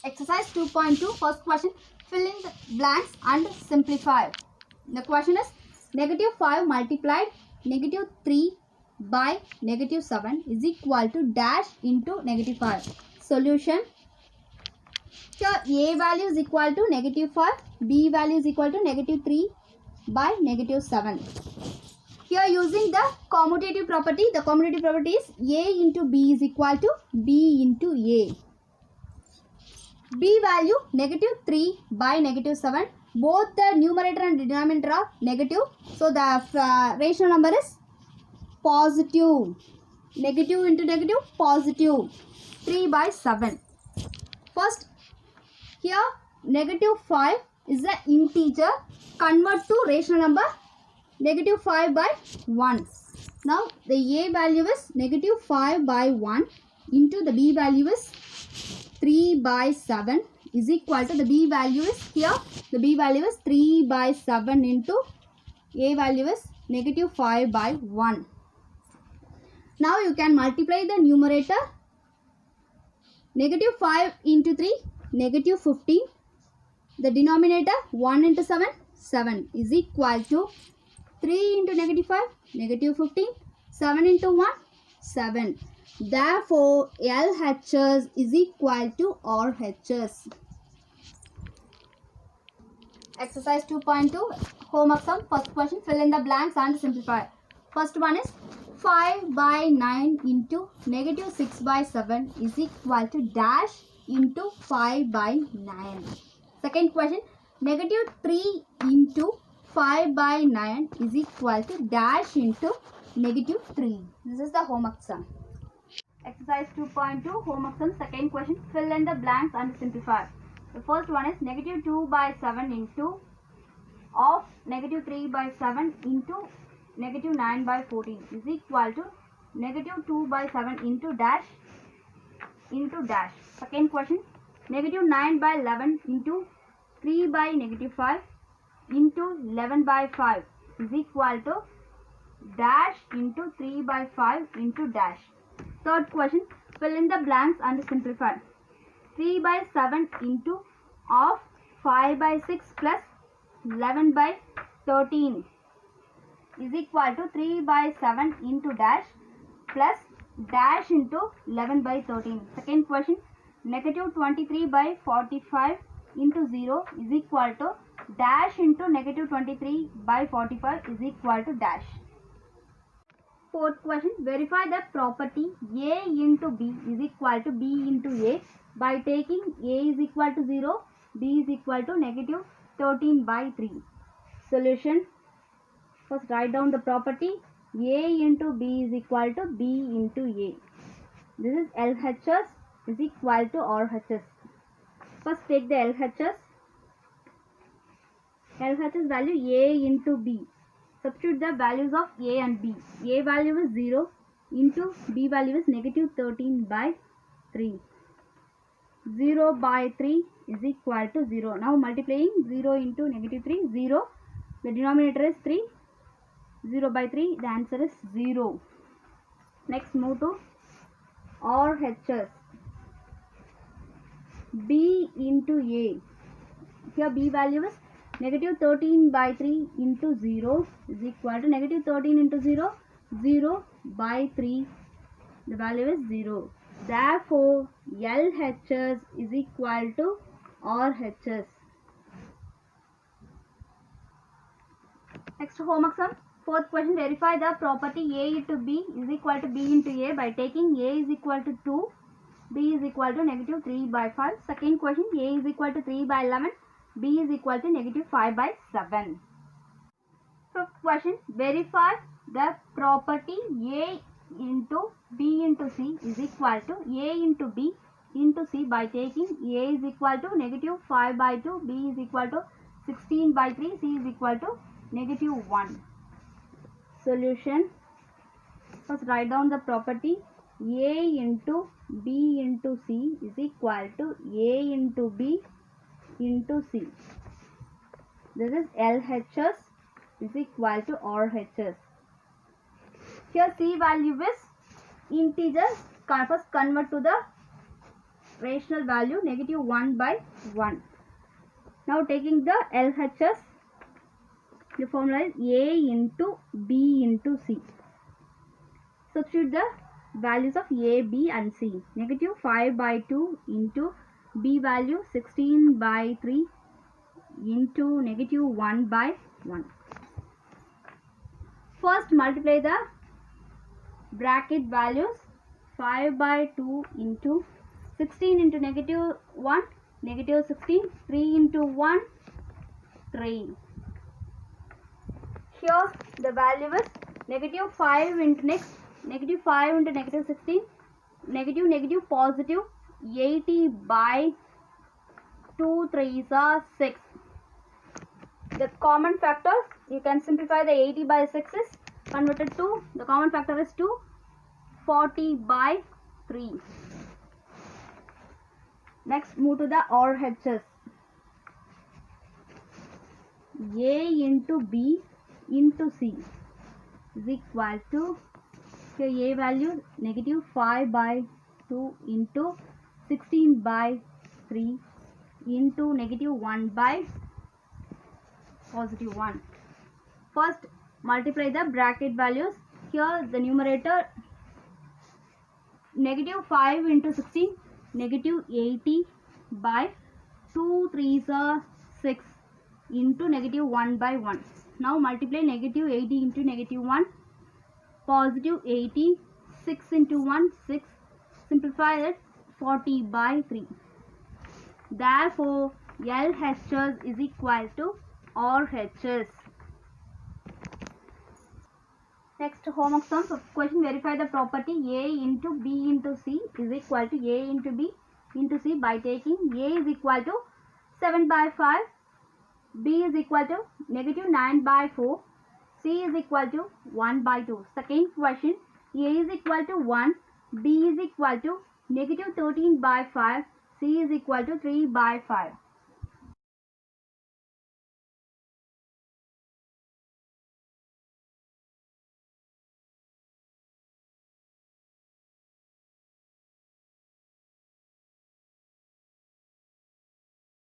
Exercise 2.2, first question, fill in the blanks and simplify. The question is negative 5 multiplied negative 3 by negative 7 is equal to dash into negative 5. Solution. Here A value is equal to negative 5, B value is equal to negative 3 by negative 7. Here using the commutative property, the commutative property is A into B is equal to B into A. B value negative 3 by negative 7. Both the numerator and denominator are negative. So the rational number is positive. Negative into negative, positive. 3 by 7. First, here negative 5 is an integer. Convert to rational number negative 5 by 1. Now the A value is negative 5 by 1 into the B value is 3 by 7 is equal to the B value is here. The B value is 3 by 7 into A value is negative 5 by 1. Now you can multiply the numerator. Negative 5 into 3, negative 15. The denominator 1 into 7, 7 is equal to 3 into negative 5, negative 15. 7 into 1, 7. Therefore, LHS is equal to RHS. Exercise 2.2, homework sum. First question, fill in the blanks and simplify. First one is 5 by 9 into negative 6 by 7 is equal to dash into 5 by 9. Second question, negative 3 into 5 by 9 is equal to dash into negative 3. This is the homework sum. Exercise 2.2, homework sum. Second question, fill in the blanks and simplify. The first one is negative 2 by 7 into of negative 3 by 7 into negative 9 by 14 is equal to negative 2 by 7 into dash into dash. Second question, negative 9 by 11 into 3 by negative 5 into 11 by 5 is equal to dash into 3 by 5 into dash. Third question, fill in the blanks and simplify. 3 by 7 into of 5 by 6 plus 11 by 13 is equal to 3 by 7 into dash plus dash into 11 by 13. Second question, negative 23 by 45 into 0 is equal to dash into negative 23 by 45 is equal to dash. Fourth question, verify the property A into B is equal to B into A by taking A is equal to 0, B is equal to negative 13 by 3. Solution. First write down the property A into B is equal to B into A. This is LHS is equal to RHS. First take the LHS. LHS value A into B. Substitute the values of A and B. A value is 0 into B value is negative 13 by 3. 0 by 3 is equal to 0. Now multiplying 0 into negative 3, 0. The denominator is 3. 0 by 3, the answer is 0. Next move to RHS. B into A. Here B value is negative 13 by 3 into 0 is equal to negative 13 into 0, 0 by 3. The value is 0. Therefore, LHS is equal to RHS. Next homework sum. Fourth question, verify the property A into B is equal to B into A by taking A is equal to 2, B is equal to negative 3 by 5. Second question, A is equal to 3 by 11, B is equal to negative 5 by 7. Fifth question, verify the property A into B into C is equal to A into B into C by taking A is equal to negative 5 by 2, B is equal to 16 by 3, C is equal to negative 1. Solution. First write down the property A into B into C is equal to A into B into C. This is LHS is equal to RHS. Here C value is integer. First convert to the rational value negative 1 by 1. Now taking the LHS, the formula is A into B into C. Substitute the values of A, B and C. Negative 5 by 2 into B value 16 by 3 into negative 1 by 1. First multiply the bracket values. 5 by 2 into 16 into negative 1, negative 16, 3 into 1, 3. Here the value is negative 5 into negative 5 into negative 16, negative positive 80 by 2 3s are 6. The common factors, you can simplify the 80 by 6 is converted to, the common factor is 2, 40 by 3. Next move to the RHS. A into B into C is equal to, here A value negative 5 by 2 into 16 by 3 into negative 1 by positive 1. First multiply the bracket values. Here the numerator negative 5 into 16, negative 80 by 2 3s are 6 into negative 1 by 1. Now multiply negative 80 into negative 1, positive 80, 6 into 1, 6, simplify it, 40 by 3. Therefore, LHS is equal to RHS. Next homework sums of question, verify the property A into B into C is equal to A into B into C by taking A is equal to 7 by 5, B is equal to negative 9 by 4, C is equal to 1 by 2. Second question, A is equal to 1, B is equal to negative 13 by 5, C is equal to 3 by 5.